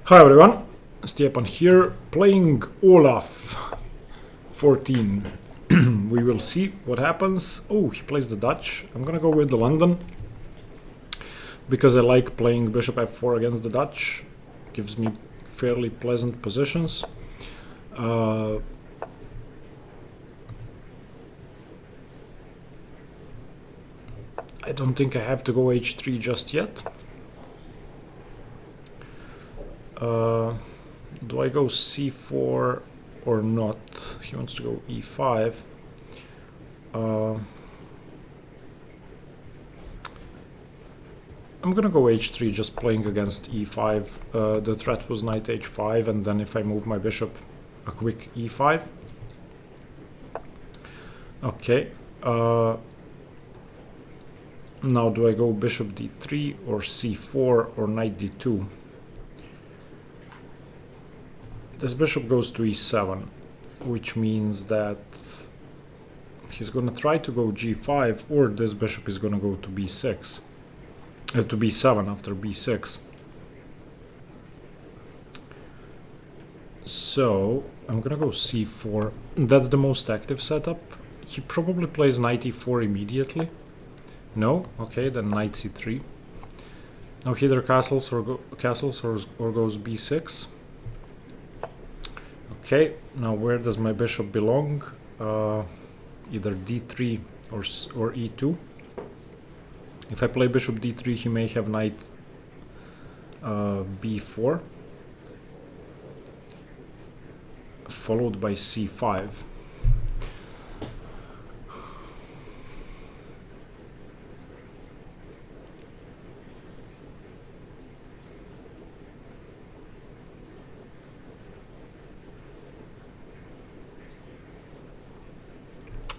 Hi everyone, Stepan here, playing Olaf 14. We will see what happens. Oh, he plays the Dutch. I'm gonna go with the London because I like playing bishop f4 against the Dutch. Gives me fairly pleasant positions. I don't think I have to go h3 just yet. Do I go c4 or not? He wants to go e5. I'm gonna go h3, just playing against e5. The threat was knight h5, and then if I move my bishop, a quick e5. Okay. Now do I go bishop d3 or c4 or knight d2? This bishop goes to e7, which means that he's gonna try to go g5, or this bishop is gonna go to b6, to b7 after b6. So I'm gonna go c4. That's the most active setup. He probably plays knight e4 immediately. No? Okay, then knight c3. Now he either castles or goes b6. Okay, now where does my bishop belong? Either d3 or e2. If I play bishop d3, he may have knight b4, followed by c5.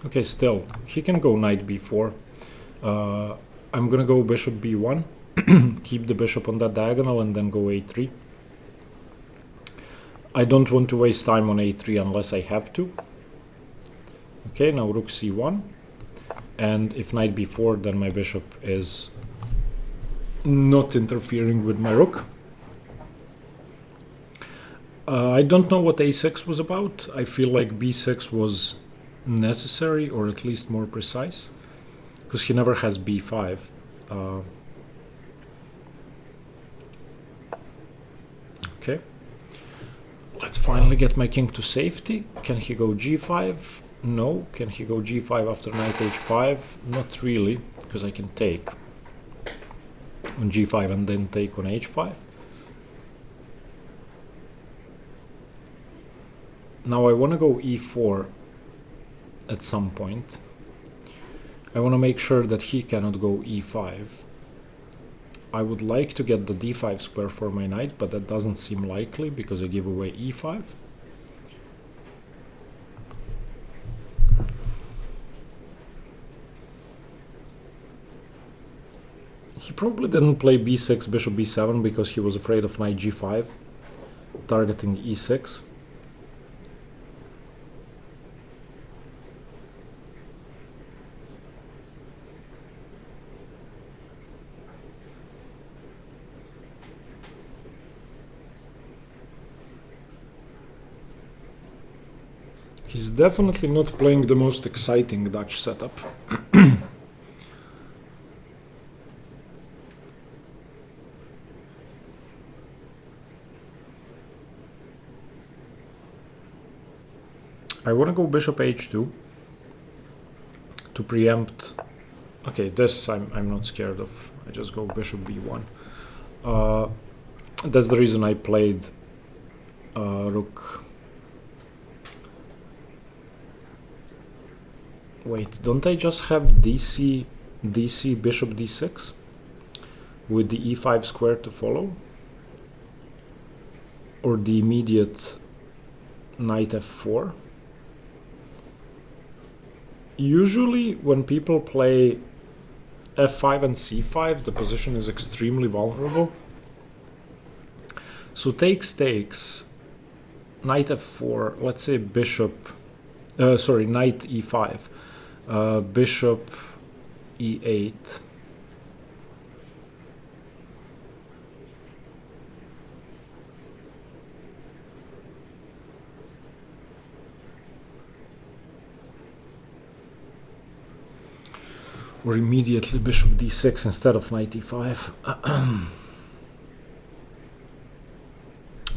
Okay, still, he can go knight b4. I'm gonna go bishop b1, keep the bishop on that diagonal, and then go a3. I don't want to waste time on a3 unless I have to. Okay, now rook c1, and if knight b4, then my bishop is not interfering with my rook. I don't know what a6 was about. I feel like b6 was necessary, or at least more precise, because he never has b5. Okay, let's finally get my king to safety. Can he go g5? No. Can he go g5 after knight h5? Not really, because I can take on g5 and then take on h5. Now I want to go e4 at some point. I want to make sure that he cannot go e5. I would like to get the d5 square for my knight, but that doesn't seem likely because I give away e5. He probably didn't play b6, bishop b7 because he was afraid of knight g5, targeting e6. He's definitely not playing the most exciting Dutch setup. I want to go bishop h2 to preempt. Okay, this I'm not scared of. I just go bishop b1. That's the reason I played rook. Wait, don't I just have DC bishop d6 with the e5 square to follow? Or the immediate knight f4? Usually when people play f5 and c5, the position is extremely vulnerable. So takes, knight f4, let's say bishop, knight e5. Bishop e8, Or immediately bishop d6 instead of knight e5.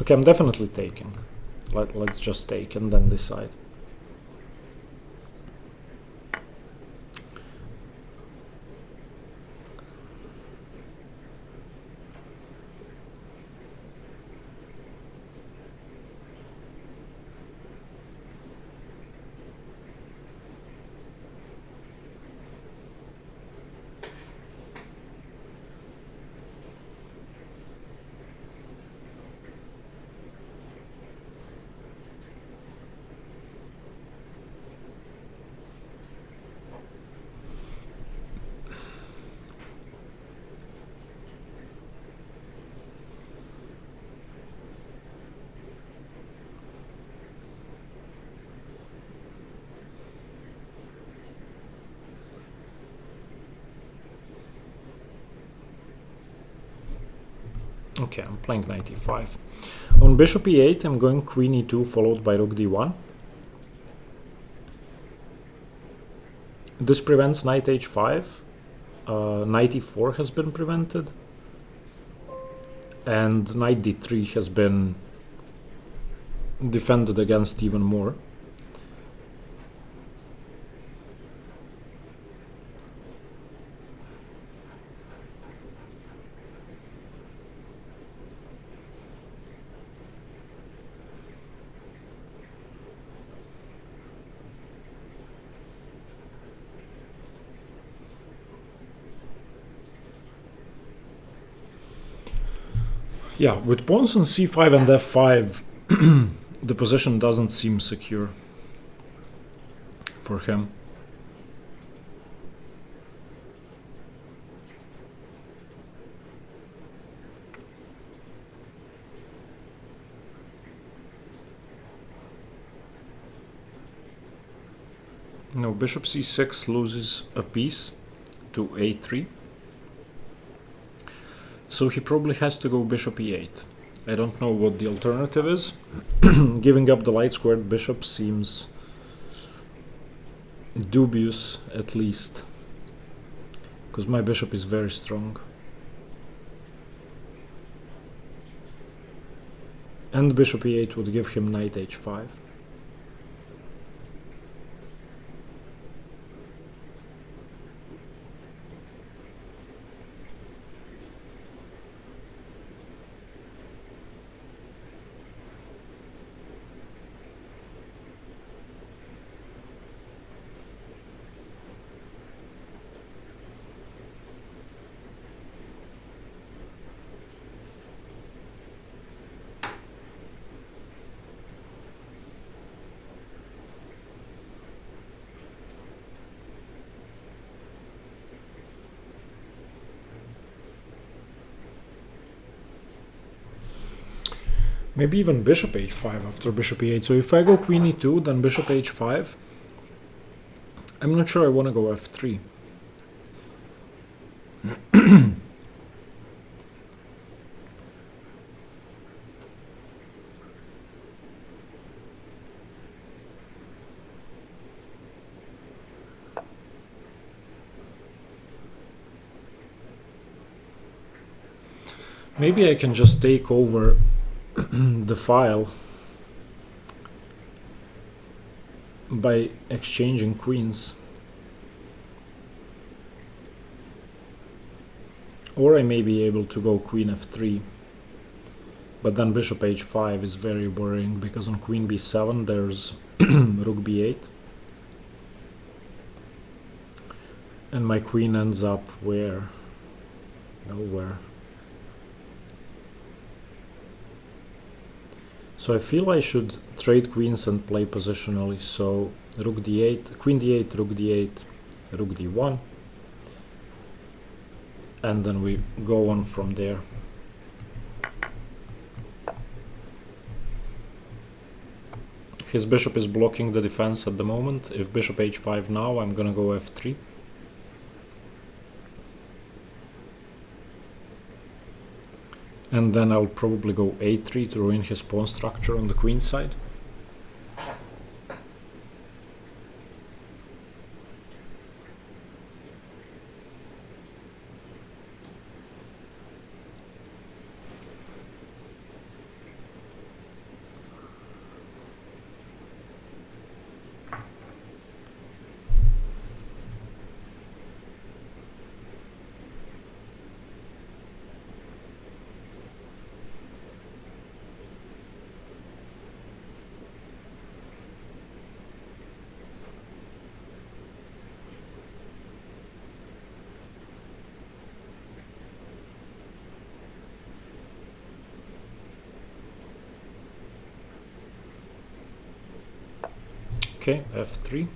Okay, I'm definitely taking. Let's just take and then decide. Okay, I'm playing knight e5. On bishop e8, I'm going queen e2 followed by rook d1. This prevents knight h5. Knight e4 has been prevented. And knight d3 has been defended against even more. Yeah, with pawns on c5 and f5, the position doesn't seem secure for him. No, bishop c6 loses a piece to a3. So he probably has to go bishop e8. I don't know what the alternative is. Giving up the light squared bishop seems dubious, at least, because my bishop is very strong. And bishop e8 would give him knight h5. Maybe even bishop h5 after bishop e8. So if I go queen e2, then bishop h5. I'm not sure I want to go f3. Maybe I can just take over the file by exchanging queens. Or I may be able to go queen f3. But then bishop h5 is very boring, because on queen b7 there's rook b8. And my queen ends up where? Nowhere. So I feel I should trade queens and play positionally. So rook d8, queen d8, rook d8, rook d1. And then we go on from there. His bishop is blocking the defense at the moment. If bishop h5 now, I'm gonna go f3. And then I'll probably go a3 to ruin his pawn structure on the queen side. Okay, f3.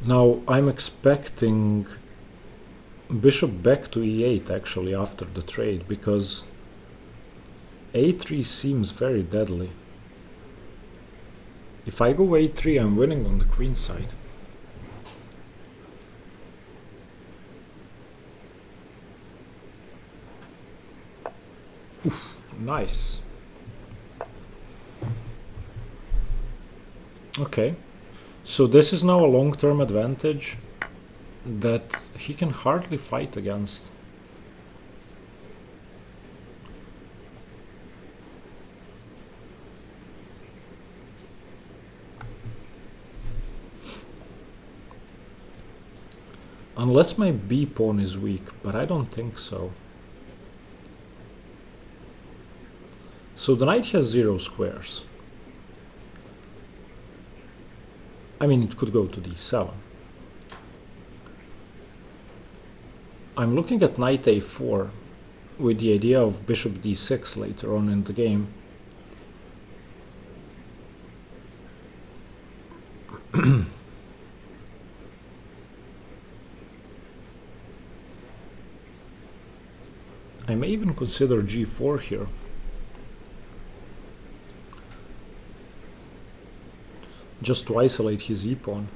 Now I'm expecting bishop back to e8 actually after the trade, because a3 seems very deadly. If I go a3, I'm winning on the queen side. Oof, nice. Okay, so this is now a long-term advantage that he can hardly fight against. Unless my b pawn is weak, but I don't think so. So the knight has 0 squares. I mean, it could go to d7. I'm looking at knight a4 with the idea of bishop d6 later on in the game. I may even consider g4 here. Just to isolate his e-pawn.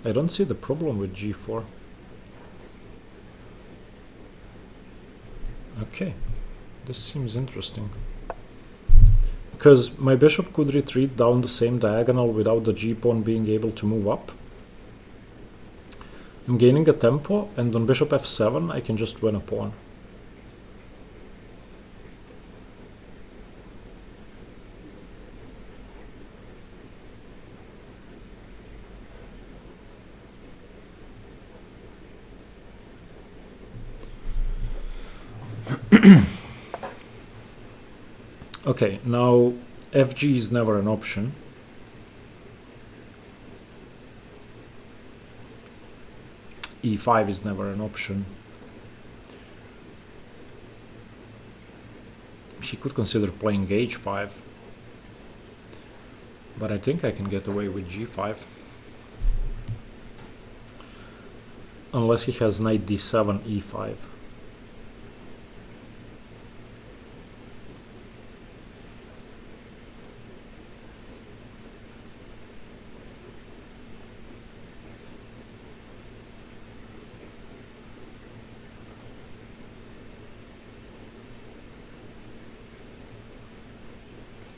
I don't see the problem with g4. Okay, this seems interesting. Because my bishop could retreat down the same diagonal without the g-pawn being able to move up. I'm gaining a tempo, and on bishop f7 I can just win a pawn. Okay, now fg is never an option. e5 is never an option. He could consider playing h5, but I think I can get away with g5. Unless he has knight d7, e5.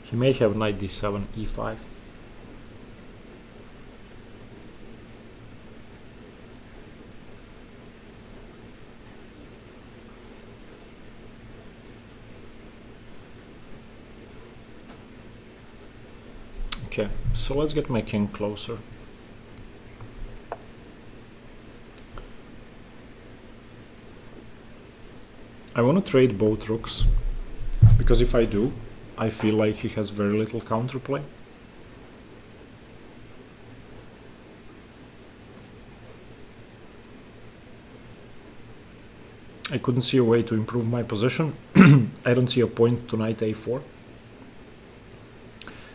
He may have knight d7, e5. Okay, so let's get my king closer. I want to trade both rooks, because if I do, I feel like he has very little counterplay. I couldn't see a way to improve my position. I don't see a point to knight a4.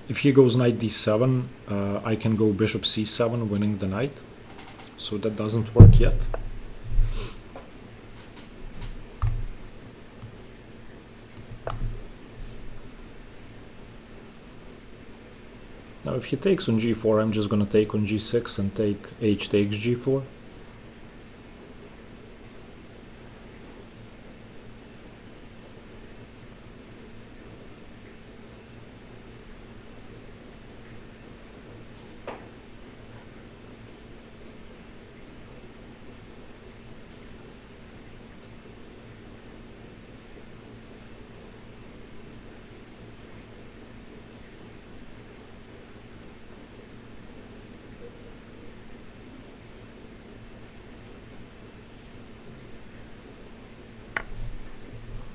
If he goes knight d7, I can go bishop c7, winning the knight. So that doesn't work yet. Now if he takes on g4, I'm just gonna take on g6 and take h takes g4.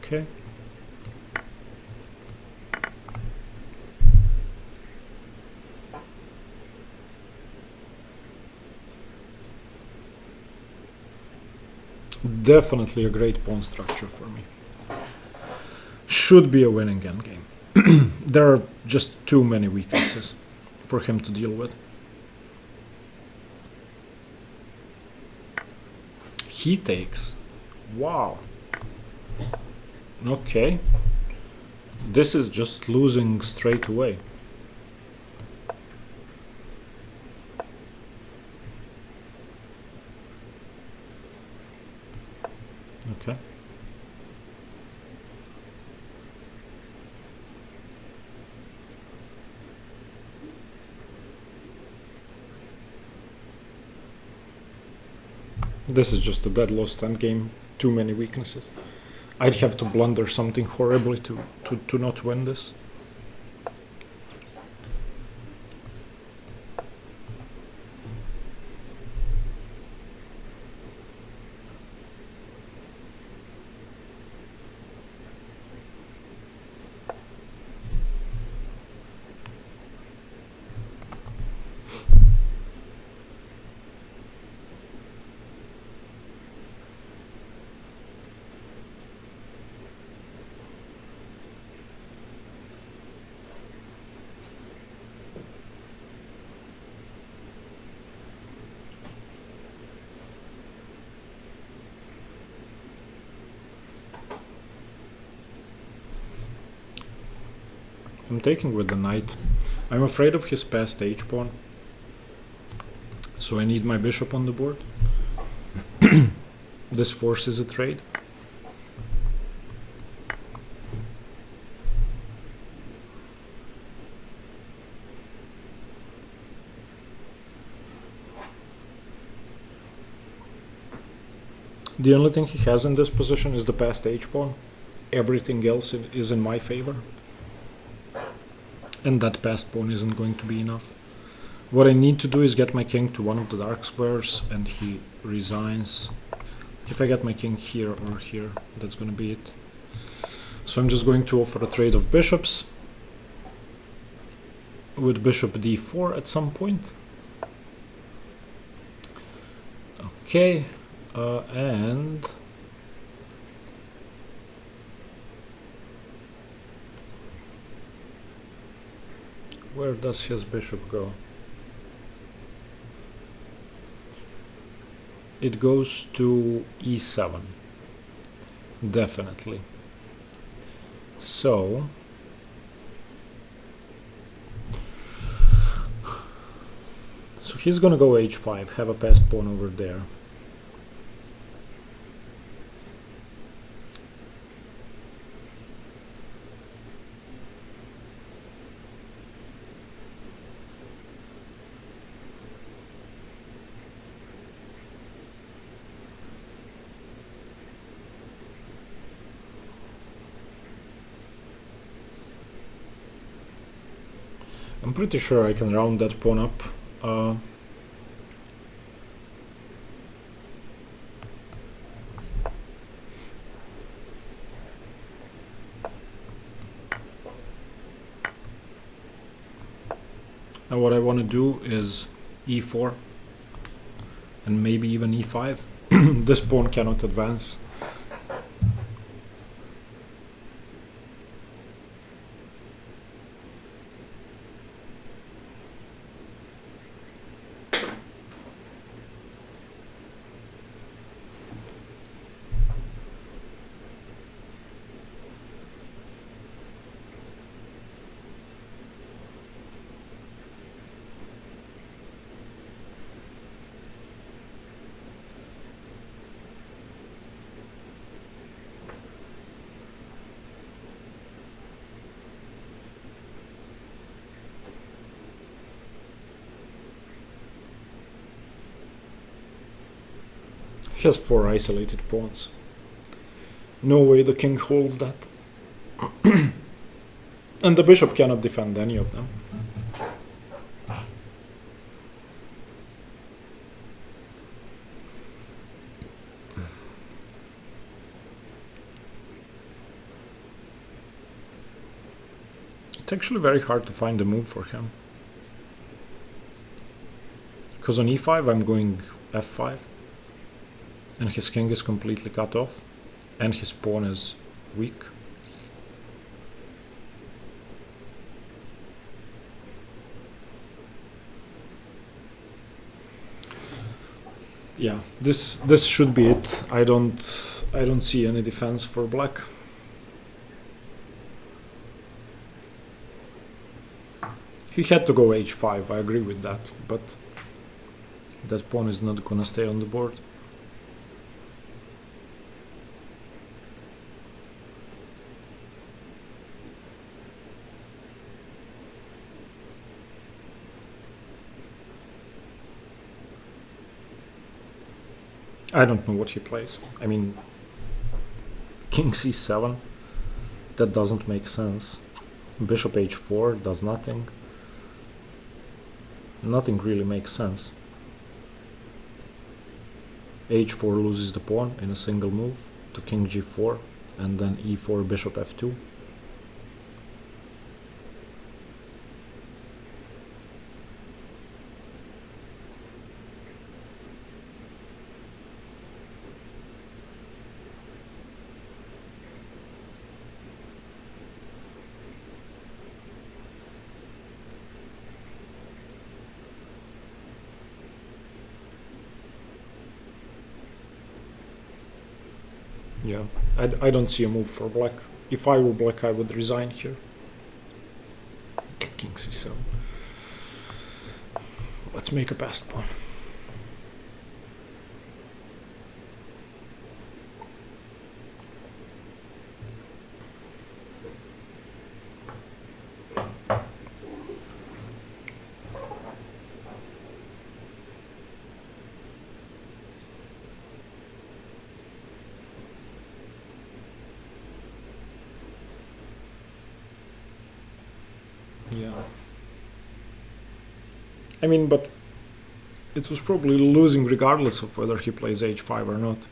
Okay. Definitely a great pawn structure for me. Should be a winning endgame. There are just too many weaknesses for him to deal with. He takes. Wow. Okay. This is just losing straight away. Okay. This is just a dead lost endgame. Too many weaknesses. I'd have to blunder something horribly to not win this. I'm taking with the knight. I'm afraid of his passed h-pawn, so I need my bishop on the board. This forces a trade. The only thing he has in this position is the passed h-pawn. Everything else is in my favor. And that passed pawn isn't going to be enough. What I need to do is get my king to one of the dark squares, and he resigns. If I get my king here or here, that's going to be it. So I'm just going to offer a trade of bishops with bishop d4 at some point. Okay, and where does his bishop go? It goes to e7. Definitely. So he's gonna go h5, have a passed pawn over there. I'm pretty sure I can round that pawn up. Now what I want to do is e4 and maybe even e5. This pawn cannot advance. He has 4 isolated pawns. No way the king holds that. And the bishop cannot defend any of them. It's actually very hard to find a move for him. Because on e5 I'm going f5. And his king is completely cut off. And his pawn is weak. Yeah, this should be it. I don't see any defense for black. He had to go h5, I agree with that, but that pawn is not gonna stay on the board. I don't know what he plays. I mean, king c7, that doesn't make sense. Bishop h4 does nothing. Nothing really makes sense. h4 loses the pawn in a single move to king g4, and then e4, bishop f2. Yeah, I don't see a move for black. If I were black, I would resign here. King c7. Let's make a passed pawn. Yeah. I mean, but it was probably losing regardless of whether he plays h5 or not.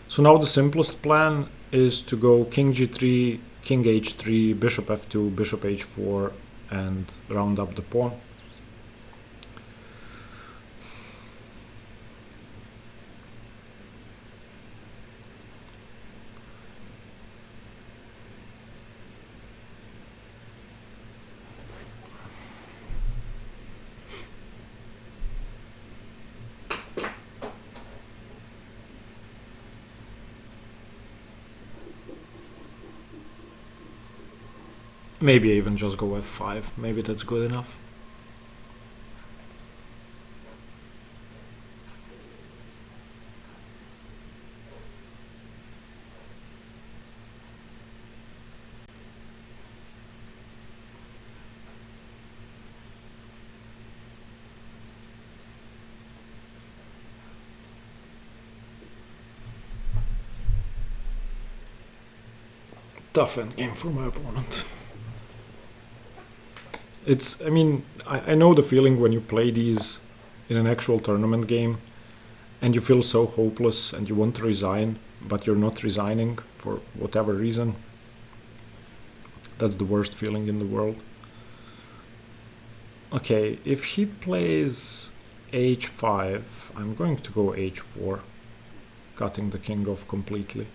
So now the simplest plan is to go king g3, king h3, bishop f2, bishop h4, and round up the pawn. Maybe even just go f5. Maybe that's good enough. Tough endgame for my opponent. It's, I mean, I know the feeling when you play these in an actual tournament game and you feel so hopeless and you want to resign, but you're not resigning for whatever reason. That's the worst feeling in the world. Okay, if he plays h5, I'm going to go h4, cutting the king off completely.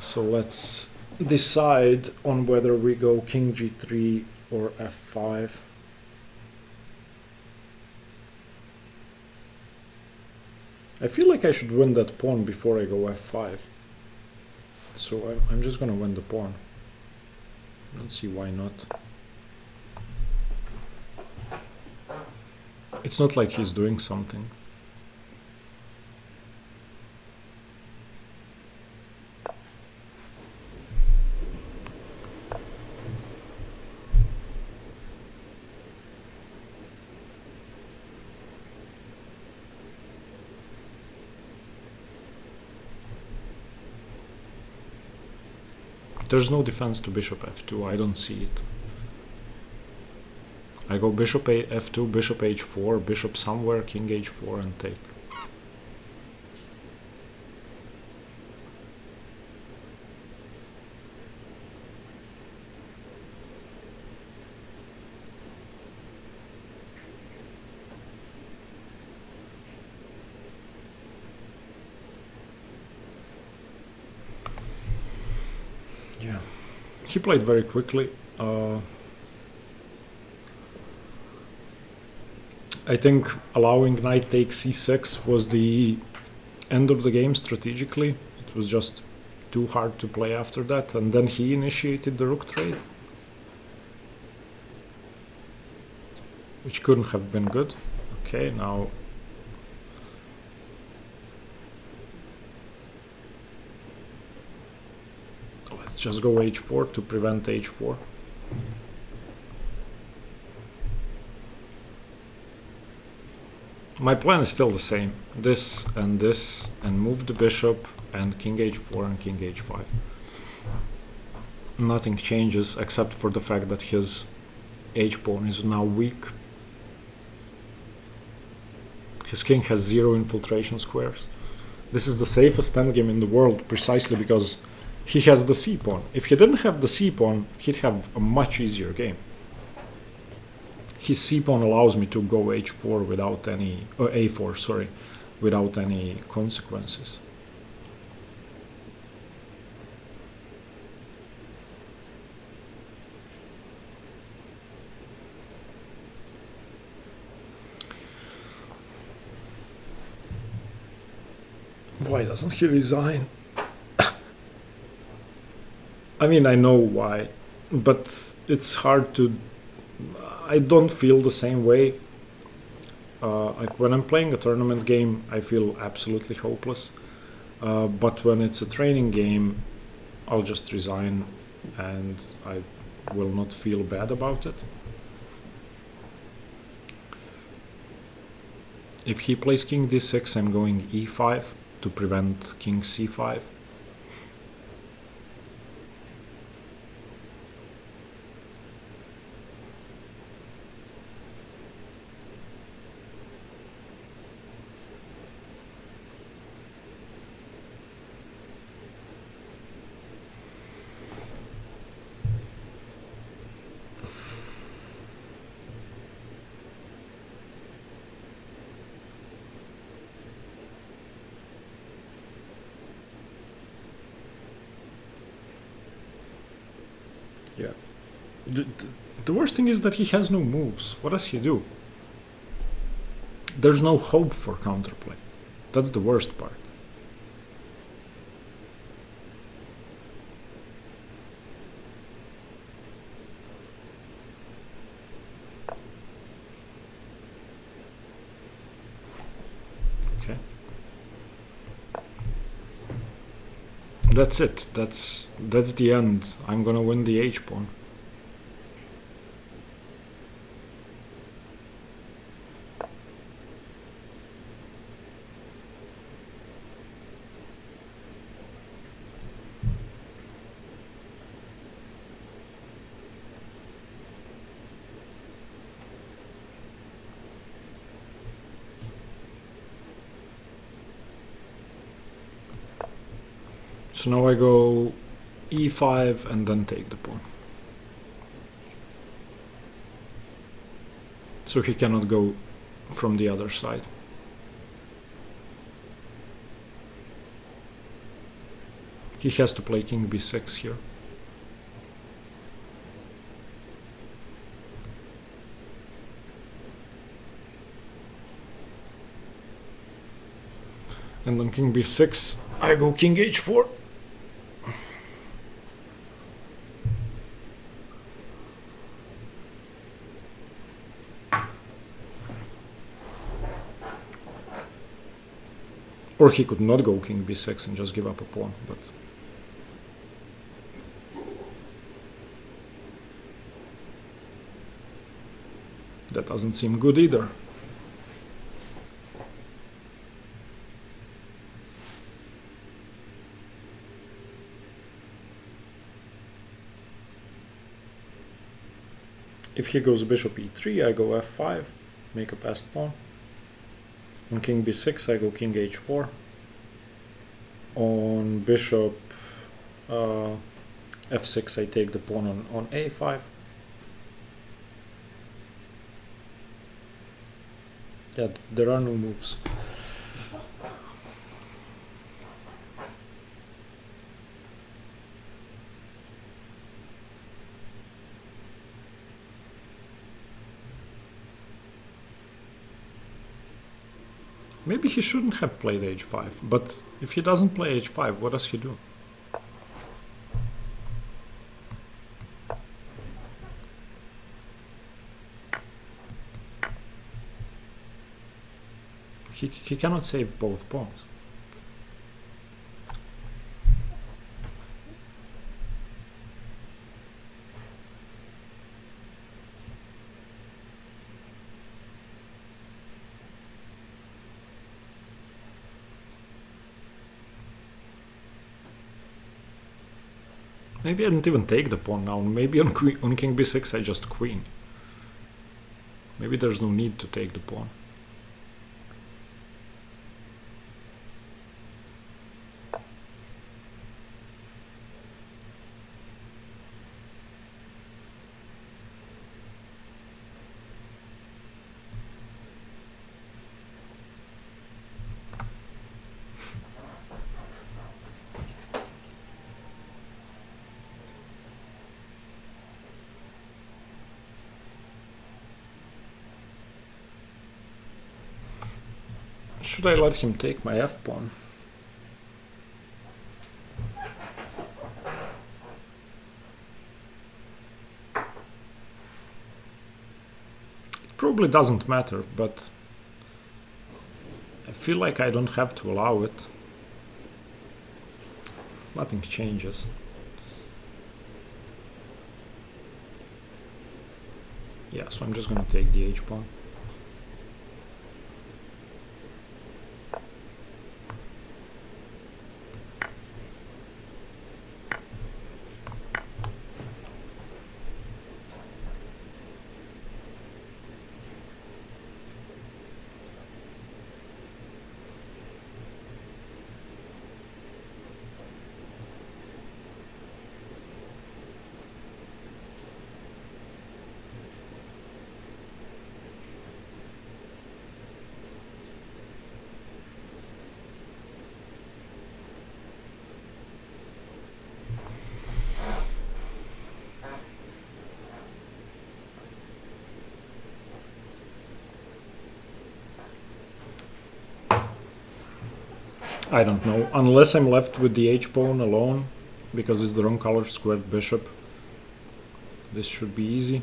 So let's decide on whether we go king g3 or f5. I feel like I should win that pawn before I go f5. So I'm just gonna win the pawn. I don't see why not. It's not like he's doing something. There's no defense to bishop f2, I don't see it. I go bishop f2, bishop h4, bishop somewhere, king h4 and take. He played very quickly. I think allowing knight takes c6 was the end of the game strategically. It was just too hard to play after that, and then he initiated the rook trade, which couldn't have been good. Okay, now let's just go h4 to prevent h4. My plan is still the same. This, and move the bishop, and king h4 and king h5. Nothing changes except for the fact that his h-pawn is now weak. His king has 0 infiltration squares. This is the safest endgame in the world precisely because he has the c-pawn. If he didn't have the c-pawn, he'd have a much easier game. His c-pawn allows me to go h4 without any, or a4, sorry, without any consequences. Why doesn't he resign? I mean, I know why, but it's hard to... I don't feel the same way. Like when I'm playing a tournament game, I feel absolutely hopeless. But when it's a training game, I'll just resign and I will not feel bad about it. If he plays king d6, I'm going e5 to prevent king c5. Yeah. The worst thing is that he has no moves. What does he do? There's no hope for counterplay. That's the worst part. Okay. That's it. That's the end. I'm gonna win the h-pawn. So now I go e5 and then take the pawn. So he cannot go from the other side. He has to play king b6 here. And on king b6, I go king h4. Or he could not go king b6 and just give up a pawn, but... that doesn't seem good either. If he goes bishop e3, I go f5, make a passed pawn. On king b6, I go king h4. On bishop f6, I take the pawn on a5. Yeah, there are no moves. Maybe he shouldn't have played h5, but if he doesn't play h5, what does he do? He cannot save both pawns. Maybe I didn't even take the pawn now. Maybe on king b6 I just queen. Maybe there's no need to take the pawn. Should I let him take my f-pawn? It probably doesn't matter, but I feel like I don't have to allow it. Nothing changes. Yeah, so I'm just gonna take the h-pawn. I don't know, unless I'm left with the h-pawn alone, because it's the wrong color squared bishop. This should be easy.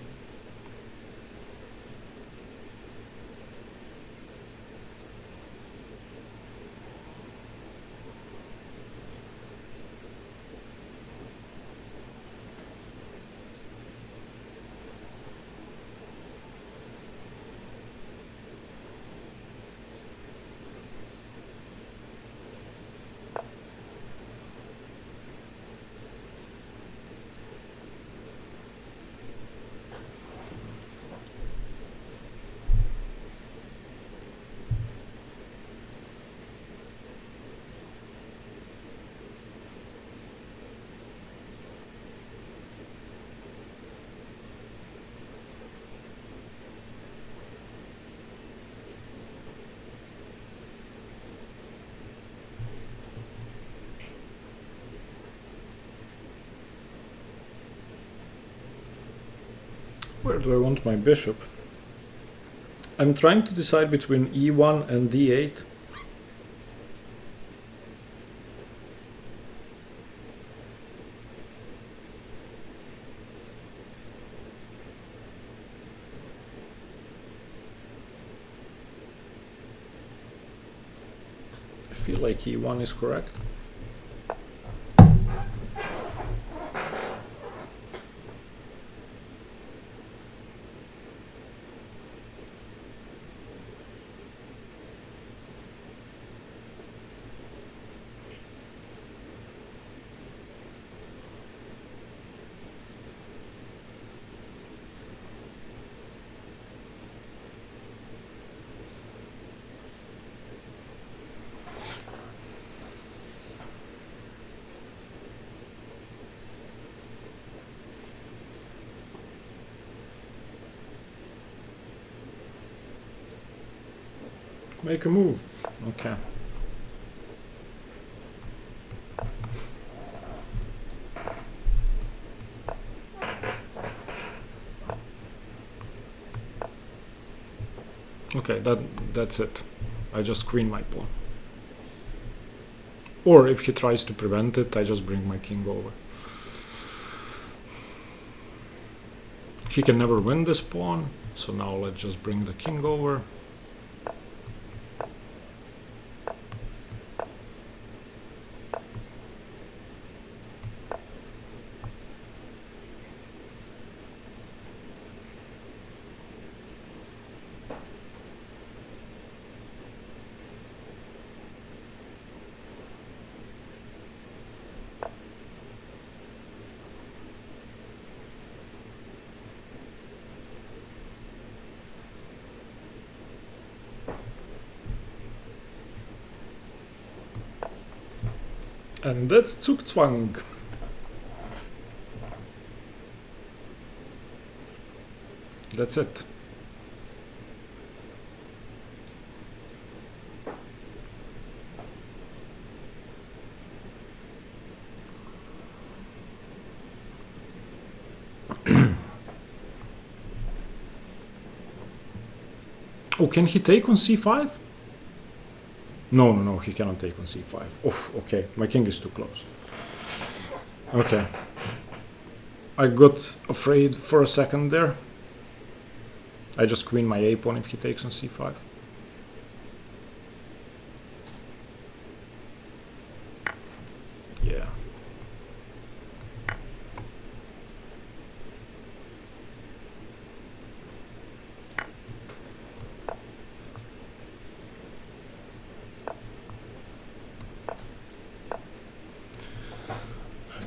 Where do I want my bishop? I'm trying to decide between e1 and d8. I feel like e1 is correct. Make a move. Okay. Okay, that's it. I just queen my pawn. Or if he tries to prevent it, I just bring my king over. He can never win this pawn, so now let's just bring the king over. And that's Zugzwang. That's it. Oh, can he take on c5? No, he cannot take on c5. Oof, okay, my king is too close. Okay. I got afraid for a second there. I just queen my a pawn if he takes on c5. Yeah.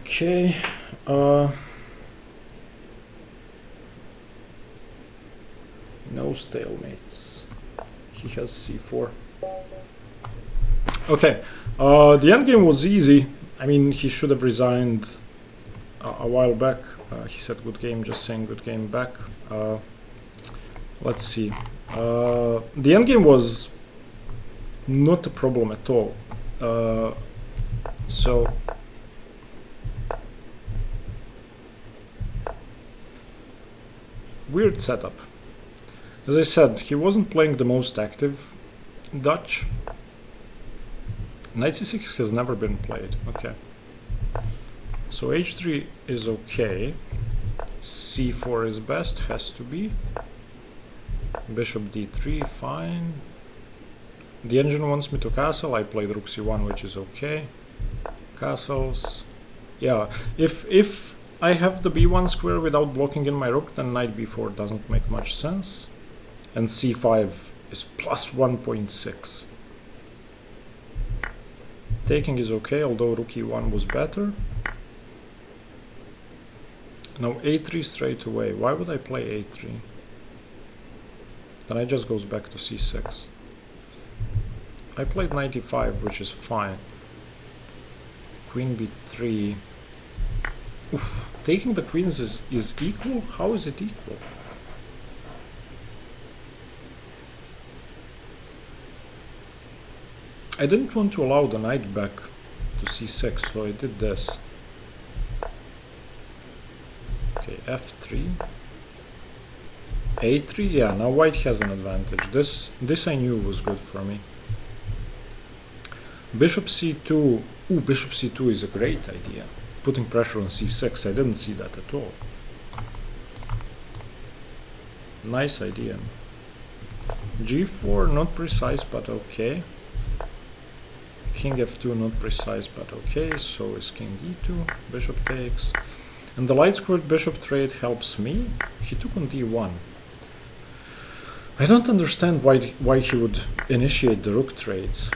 Okay, no stalemates. He has c4. Okay, the endgame was easy. I mean, he should have resigned a while back. He said good game, just saying good game back. Let's see. The endgame was not a problem at all. So weird setup. As I said, he wasn't playing the most active Dutch. Knight c6 has never been played. Okay. So h3 is okay. c4 is best, has to be. Bishop d3, fine. The engine wants me to castle. I played rook c1, which is okay. Castles. Yeah, if I have the b1 square without blocking in my rook, then knight b4 doesn't make much sense. And c5 is plus 1.6. Taking is okay, although rook e1 was better. Now a3 straight away. Why would I play a3? Then I just goes back to c6. I played knight e5, which is fine. Queen b3. Oof. Taking the queens is equal? How is it equal? I didn't want to allow the knight back to c6, so I did this. Okay, f3. a3, yeah, now white has an advantage. This I knew was good for me. Bishop c2. Ooh, bishop c2 is a great idea. Putting pressure on c6, I didn't see that at all. Nice idea. g4, not precise, but okay. King f2, not precise, but okay. So is king e2, bishop takes. And the light squared bishop trade helps me. He took on d1. I don't understand why he would initiate the rook trades.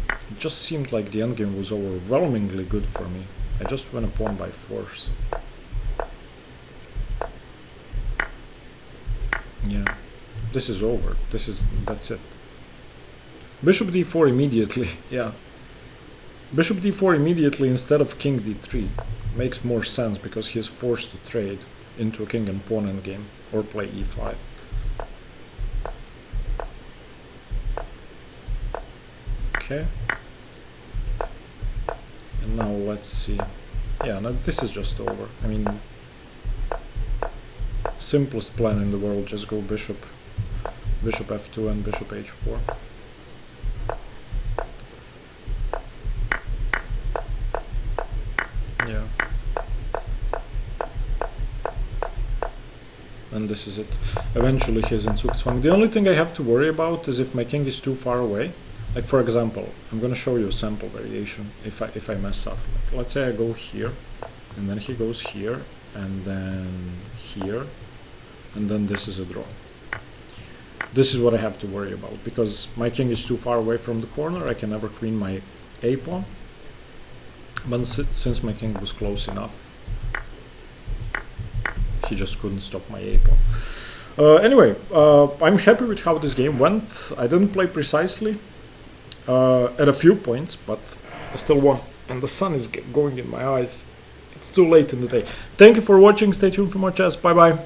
It just seemed like the endgame was overwhelmingly good for me. I just won a pawn by force. Yeah, this is over. That's it. Bishop d4 immediately. Yeah. Bishop d4 immediately instead of king d3 makes more sense because he is forced to trade into a king and pawn endgame or play e5. Okay. And now let's see. Yeah, no, this is just over. I mean, simplest plan in the world, just go bishop f2 and bishop h4. and this is it. Eventually he's in Zugzwang. The only thing I have to worry about is if my king is too far away. Like for example, I'm gonna show you a sample variation if I mess up. Like, let's say I go here, and then he goes here, and then here, and then this is a draw. This is what I have to worry about, because my king is too far away from the corner. I can never queen my a pawn. But since my king was close enough, he just couldn't stop my a pawn. Anyway, I'm happy with how this game went. I didn't play precisely at a few points, but I still won. And the sun is going in my eyes. It's too late in the day. Thank you for watching. Stay tuned for more chess. Bye bye.